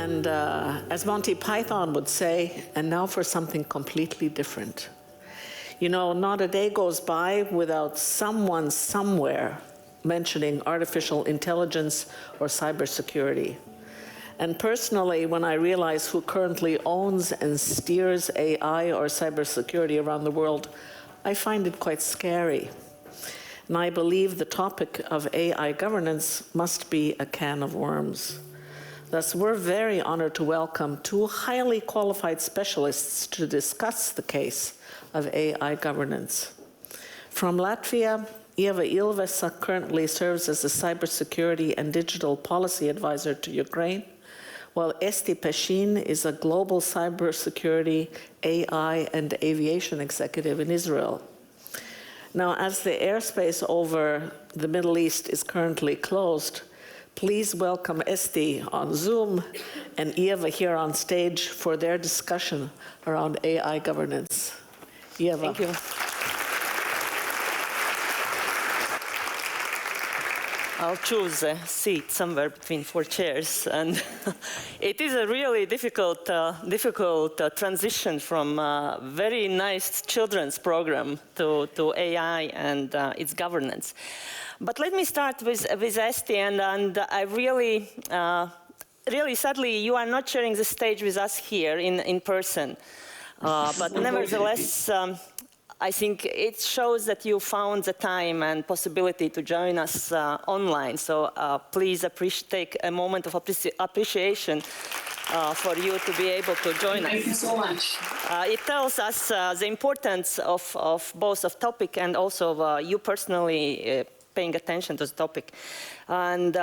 And as Monty Python would say, and now for something completely different. You know, not a day goes by without someone somewhere mentioning artificial intelligence or cybersecurity. And personally, when I realize who currently owns and steers AI or cybersecurity around the world, I find it quite scary. And I believe the topic of AI governance must be a can of worms. Thus, we're very honored to welcome two highly qualified specialists to discuss the case of AI governance. From Latvia, Ieva Ilves currently serves as a cybersecurity and digital policy advisor to Ukraine, while Esti Peshin is a global cybersecurity, AI, and aviation executive in Israel. Now, as the airspace over the Middle East is currently closed, please welcome Esti on Zoom and Ieva here on stage for their discussion around AI governance. Ieva. Thank you. I'll choose a seat somewhere between four chairs, and it is a really difficult transition from a very nice children's program to AI and its governance. But let me start with Esti, and I really sadly, you are not sharing the stage with us here in person, but nevertheless, I think it shows that you found the time and possibility to join us online. So please take a moment of appreciation for you to be able to join us. Thank you so much. It tells us the importance of both of topic and also of you personally paying attention to the topic. And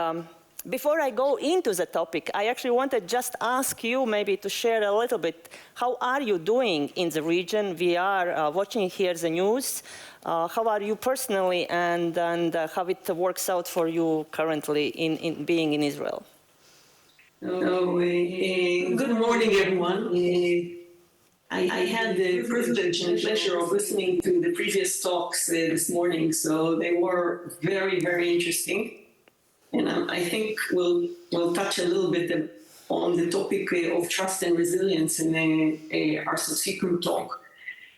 before I go into the topic, I actually wanted just ask you maybe to share a little bit, how are you doing in the region? We are watching here the news. How are you personally, and how it works out for you currently in being in Israel? Good morning, everyone. I had the privilege and pleasure of listening to the previous talks this morning, so they were very, very interesting. And I think we'll touch a little bit on the topic of trust and resilience in our subsequent talk.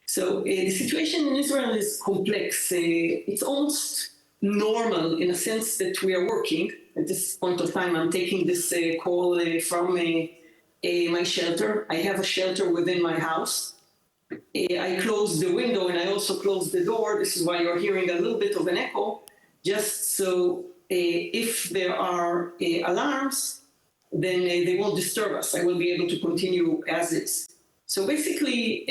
So the situation in Israel is complex. It's almost normal in a sense that we are working. At this point of time, I'm taking this call from my shelter. I have a shelter within my house. I closed the window and I also closed the door. This is why you're hearing a little bit of an echo, just so if there are alarms, then they won't disturb us. I will be able to continue as is. So basically,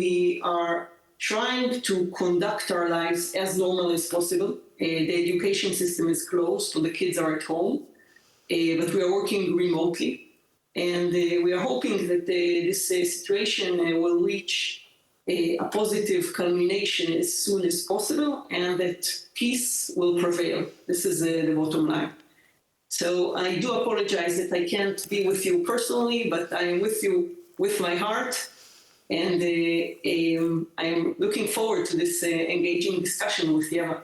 we are trying to conduct our lives as normal as possible. The education system is closed, so the kids are at home, but we are working remotely. And we are hoping that this situation will reach a positive culmination as soon as possible, and that peace will prevail. This is the bottom line. So I do apologize that I can't be with you personally, but I am with you with my heart, and I'm looking forward to this engaging discussion with Ieva.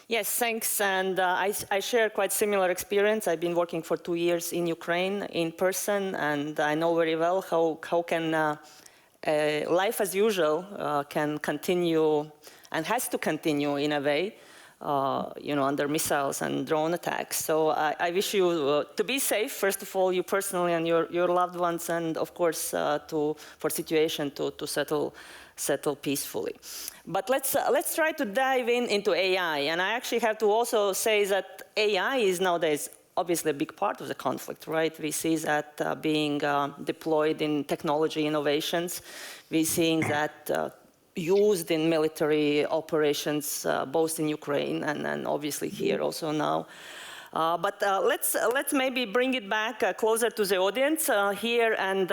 Yes, thanks. And I share quite similar experience. I've been working for 2 years in Ukraine in person, and I know very well how can life as usual can continue and has to continue in a way, under missiles and drone attacks. So I wish you to be safe, first of all, you personally and your loved ones, and of course for situation to settle peacefully. But let's try to dive into AI. And I actually have to also say that AI is nowadays obviously a big part of the conflict, right? We see that being deployed in technology innovations. We're seeing that used in military operations, both in Ukraine and obviously here also now. But let's maybe bring it back closer to the audience here and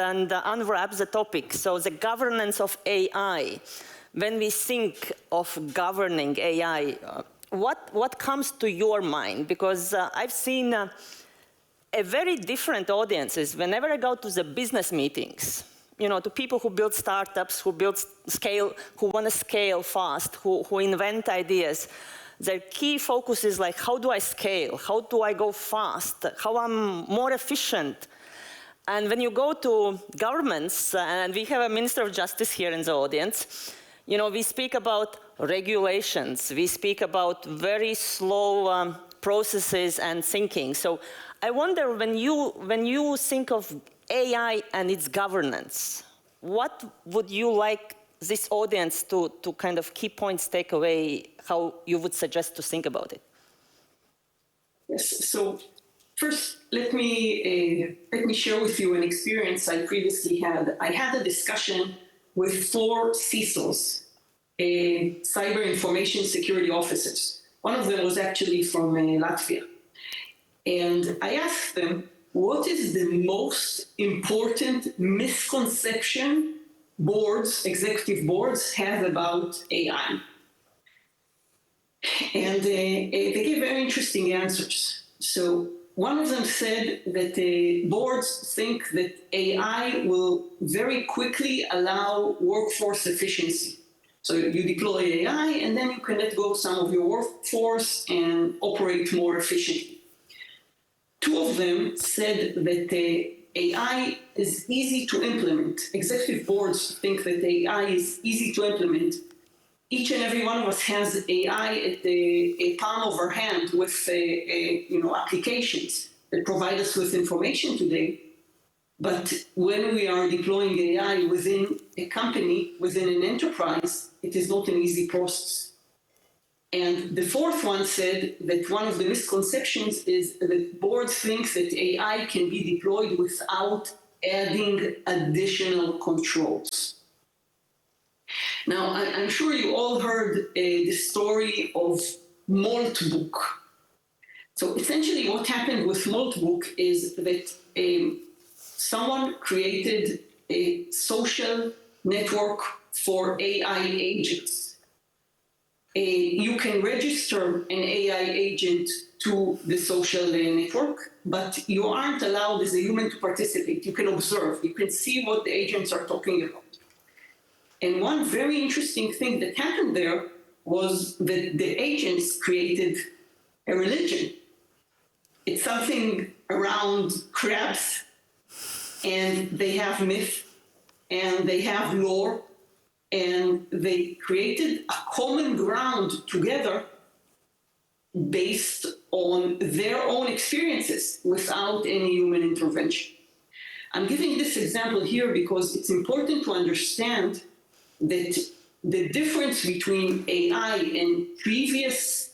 unwrap the topic. So the governance of AI. When we think of governing AI, what comes to your mind? Because I've seen a very different audiences whenever I go to the business meetings. To people who build startups, who want to scale fast, who invent ideas. Their key focus is like, how do I scale? How do I go fast? How I'm more efficient? And when you go to governments, and we have a Minister of Justice here in the audience, you know, we speak about regulations, we speak about very slow processes and thinking. So I wonder, when you think of AI and its governance, what would you like this audience to kind of key points take away, how you would suggest to think about it? Yes, so first, let me share with you an experience I previously had. I had a discussion with 4 CISOs, cyber information security officers. One of them was actually from Latvia. And I asked them, what is the most important misconception executive boards have about AI? And they gave very interesting answers. So one of them said that boards think that AI will very quickly allow workforce efficiency. So you deploy AI, and then you can let go some of your workforce and operate more efficiently. 2 of them said that AI is easy to implement. Executive boards think that AI is easy to implement. Each and every one of us has AI at the palm of our hand with applications that provide us with information today. But when we are deploying AI within a company, within an enterprise, it is not an easy process. And the 4th one said that one of the misconceptions is that boards think that AI can be deployed without adding additional controls. Now, I'm sure you all heard the story of Maltbook. So essentially what happened with Maltbook is that someone created a social network for AI agents. You can register an AI agent to the social network, but you aren't allowed as a human to participate. You can observe, you can see what the agents are talking about. And one very interesting thing that happened there was that the agents created a religion. It's something around crabs, and they have myth, and they have lore, and they created a common ground together based on their own experiences without any human intervention. I'm giving this example here because it's important to understand that the difference between AI and previous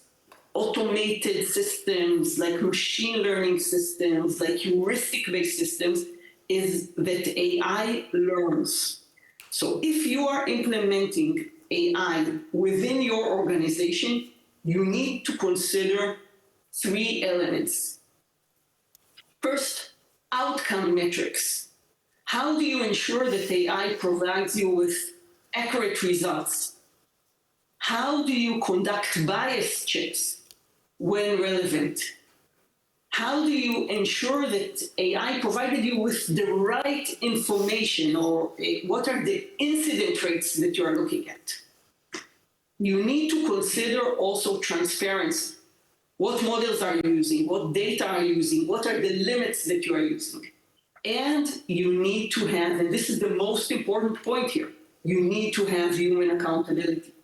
automated systems, like machine learning systems, like heuristic-based systems, is that AI learns. So if you are implementing AI within your organization, you need to consider 3 elements. First, outcome metrics. How do you ensure that AI provides you with accurate results? How do you conduct bias checks when relevant? How do you ensure that AI provided you with the right information, or what are the incident rates that you are looking at? You need to consider also transparency. What models are you using? What data are you using? What are the limits that you are using? And you need to have, and this is the most important point here, you need to have human accountability.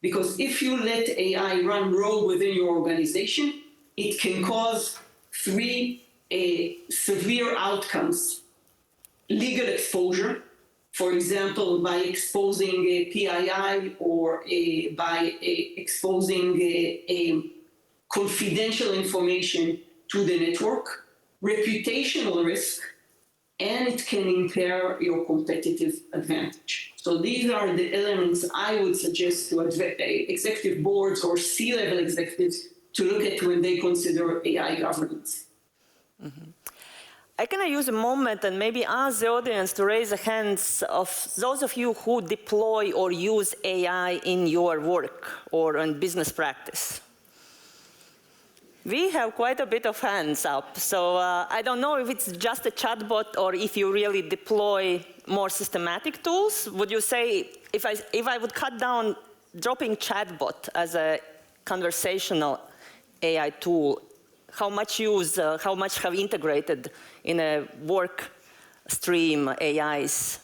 Because if you let AI run rogue within your organization, it can cause 3 severe outcomes. Legal exposure, for example, by exposing a PII or by exposing confidential information to the network, reputational risk, and it can impair your competitive advantage. So these are the elements I would suggest to executive boards or C-level executives to look at when they consider AI governance. Mm-hmm. I can use a moment and maybe ask the audience to raise the hands of those of you who deploy or use AI in your work or in business practice. We have quite a bit of hands up, so I don't know if it's just a chatbot or if you really deploy more systematic tools. Would you say, if I would cut down dropping chatbot as a conversational AI tool, how much have integrated in a work stream AIs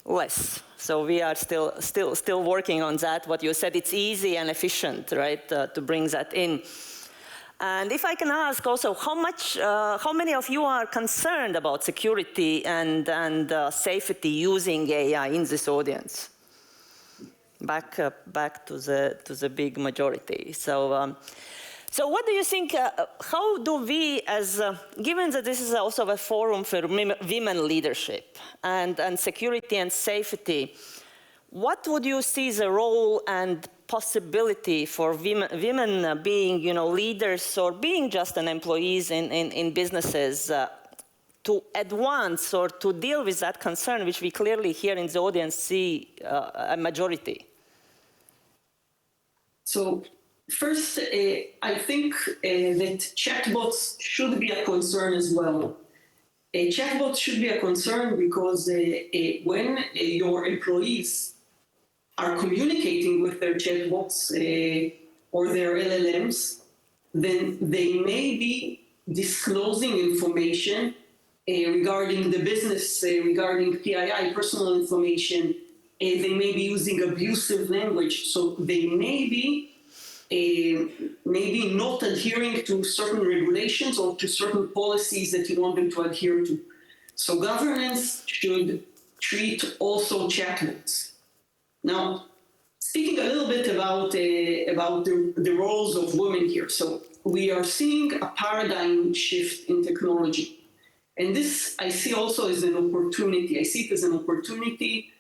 less. So we are still working on that. What you said, it's easy and efficient, right, to bring that in. And if I can ask also, how many of you are concerned about security and safety using AI in this audience? Back to the big majority. So, so what do you think? How do we, given that this is also a forum for women leadership and security and safety, what would you see the role and possibility for women being, leaders or being just an employees in businesses to advance or to deal with that concern, which we clearly here in the audience see a majority? So first, I think that chatbots should be a concern as well. Chatbots should be a concern because when your employees are communicating with their chatbots or their LLMs, then they may be disclosing information regarding the business, regarding PII, personal information. They may be using abusive language, so they may be maybe not adhering to certain regulations or to certain policies that you want them to adhere to. So governance should treat also chatbots. Now, speaking a little bit about the roles of women here. So we are seeing a paradigm shift in technology. And this I see also as an opportunity. I see it as an opportunity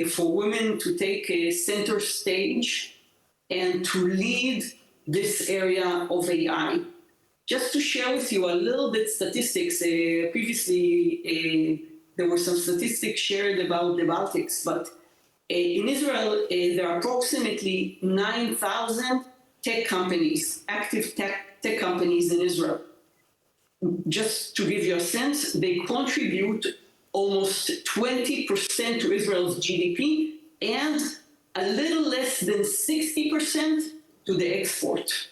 for women to take a center stage and to lead this area of AI. Just to share with you a little bit statistics, previously there were some statistics shared about the Baltics, but in Israel, there are approximately 9,000 tech companies, active tech companies in Israel. Just to give you a sense, they contribute almost 20% to Israel's GDP and a little less than 60% to the export.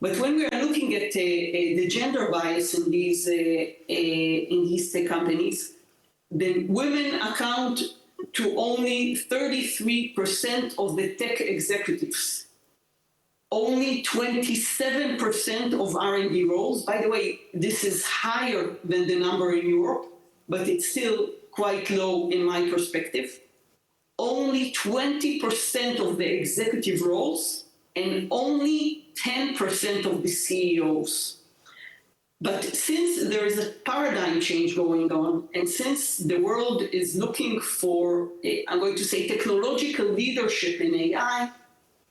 But when we are looking at the gender bias in these tech companies, then women account to only 33% of the tech executives. Only 27% of R&D roles. By the way, this is higher than the number in Europe, but it's still quite low in my perspective. Only 20% of the executive roles and only 10% of the CEOs. But since there is a paradigm change going on, and since the world is looking for, I'm going to say, technological leadership in AI,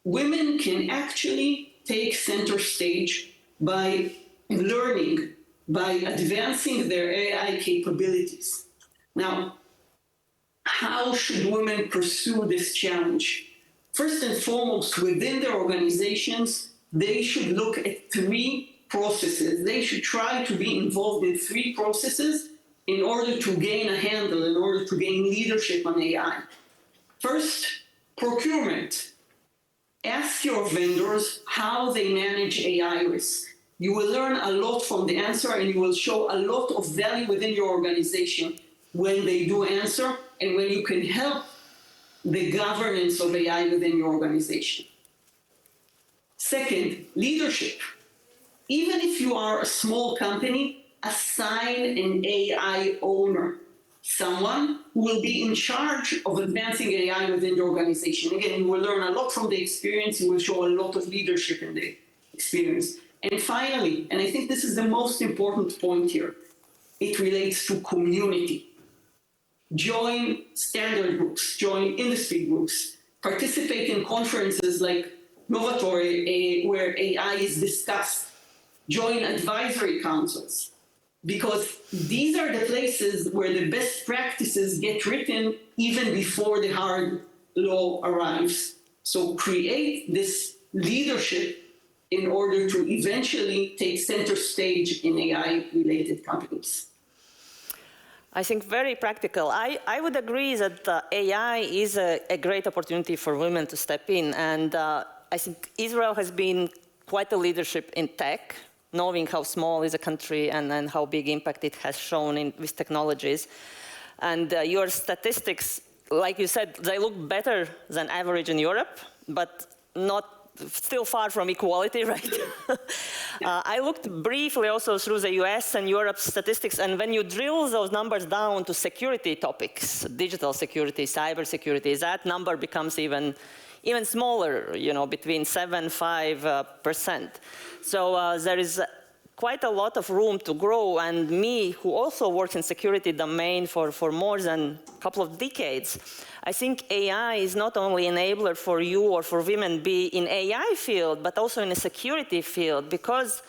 women can actually take center stage by learning, by advancing their AI capabilities. Now, how should women pursue this challenge? First and foremost, within their organizations, they should look at 3 processes. They should try to be involved in 3 processes in order to gain a handle, in order to gain leadership on AI. First, procurement. Ask your vendors how they manage AI risk. You will learn a lot from the answer, and you will show a lot of value within your organization when they do answer and when you can help the governance of AI within your organization. Second, leadership. Even if you are a small company, assign an AI owner, someone who will be in charge of advancing AI within the organization. Again, you will learn a lot from the experience. You will show a lot of leadership in the experience. And finally, and I think this is the most important point here, it relates to community. Join standard groups, join industry groups, participate in conferences like Novatore, where AI is discussed, join advisory councils, because these are the places where the best practices get written even before the hard law arrives. So create this leadership in order to eventually take center stage in AI-related companies. I think very practical. I would agree that AI is a great opportunity for women to step in. And I think Israel has been quite a leadership in tech knowing how small is a country and how big impact it has shown with technologies. And your statistics, like you said, they look better than average in Europe, but still far from equality, right? I looked briefly also through the US and Europe statistics, and when you drill those numbers down to security topics, digital security, cybersecurity, that number becomes even smaller, between 7–5%. So there is quite a lot of room to grow, and me, who also works in security domain for more than a couple of decades, I think AI is not only an enabler for you or for women be in AI field, but also in a security field, because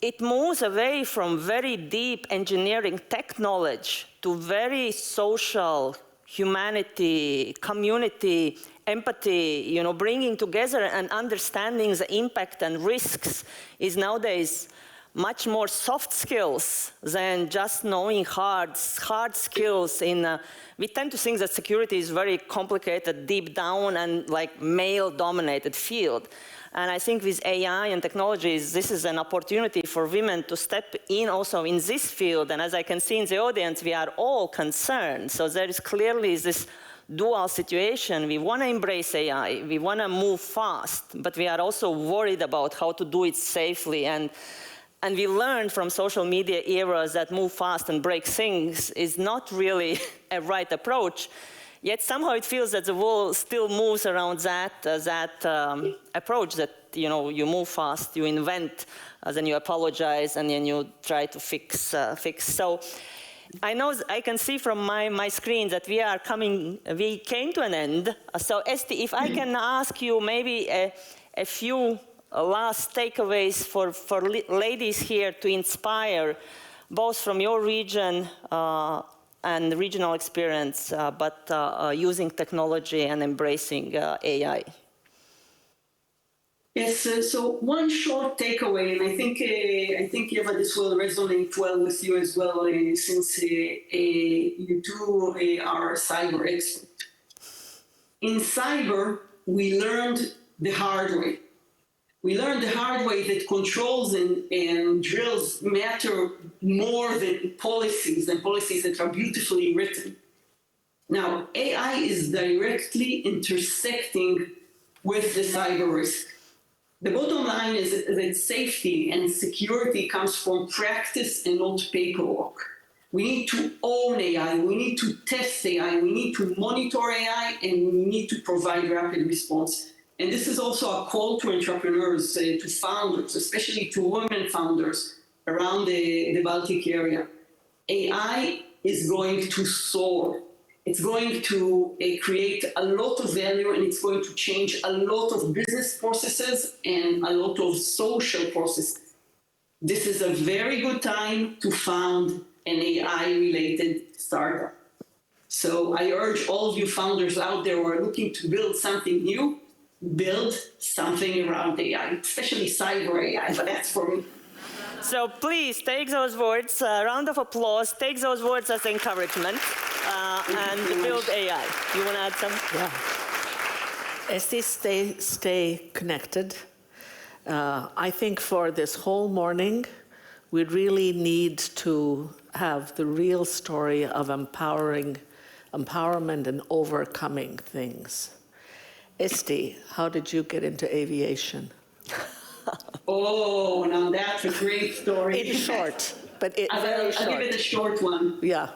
it moves away from very deep engineering tech knowledge to very social, humanity, community, empathy, bringing together and understanding the impact and risks is nowadays much more soft skills than just knowing hard skills. We tend to think that security is very complicated, deep down, and like male-dominated field. And I think with AI and technologies, this is an opportunity for women to step in also in this field. And as I can see in the audience, we are all concerned. So there is clearly this dual situation. We want to embrace AI, we want to move fast, but we are also worried about how to do it safely. And we learned from social media eras that move fast and break things is not really a right approach. Yet somehow it feels that the world still moves around that approach that you move fast, you invent, then you apologize, and then you try to fix. So I know I can see from my screen that we came to an end. So Esti, if I can ask you maybe a few last takeaways for ladies here to inspire, both from your region and regional experience, but using technology and embracing AI. Yes, so one short takeaway, and I think Ieva, this will resonate well with you as well, since you two are cyber expert. In cyber, we learned the hard way. We learned the hard way that controls and drills matter more than policies, and policies that are beautifully written. Now, AI is directly intersecting with the cyber risk. The bottom line is that safety and security comes from practice and not paperwork. We need to own AI, we need to test AI, we need to monitor AI, and we need to provide rapid response. And this is also a call to entrepreneurs, to founders, especially to women founders around the Baltic area. AI is going to soar. It's going to create a lot of value, and it's going to change a lot of business processes and a lot of social processes. This is a very good time to found an AI-related startup. So I urge all of you founders out there who are looking to build something new, build something around AI, especially cyber AI, but that's for me. So please take those words, a round of applause, take those words as encouragement, and build AI. You want to add something? Yeah. Esti, stay connected. I think for this whole morning, we really need to have the real story of empowerment and overcoming things. Esti, how did you get into aviation? Oh, now that's a great story. It's short, but very short. I'll give it a short one. Yeah.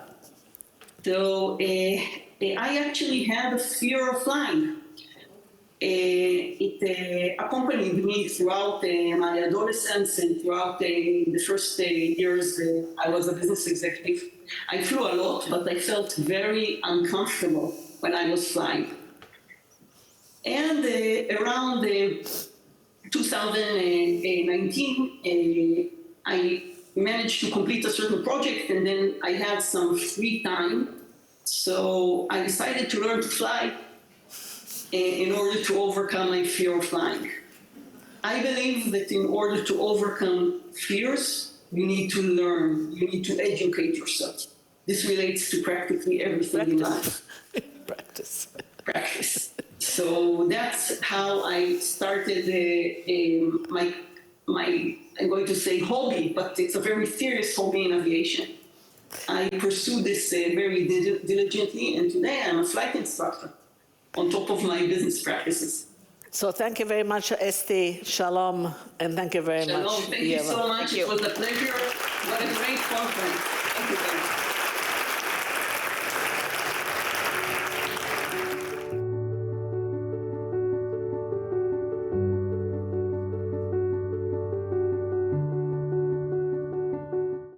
So I actually had a fear of flying. It accompanied me throughout my adolescence and throughout the first years I was a business executive. I flew a lot, but I felt very uncomfortable when I was flying. And around 2019, I managed to complete a certain project, and then I had some free time. So I decided to learn to fly in order to overcome my fear of flying. I believe that in order to overcome fears, you need to learn, you need to educate yourself. This relates to practically everything in life. Practice. So that's how I started I'm going to say hobby, but it's a very serious hobby in aviation. I pursued this very diligently, and today I'm a flight instructor on top of my business practices. So thank you very much, Esti. Shalom, and thank you very much, Shalom. Thank you Ieva. so much. It was a pleasure. What a great conference. Thank you very much.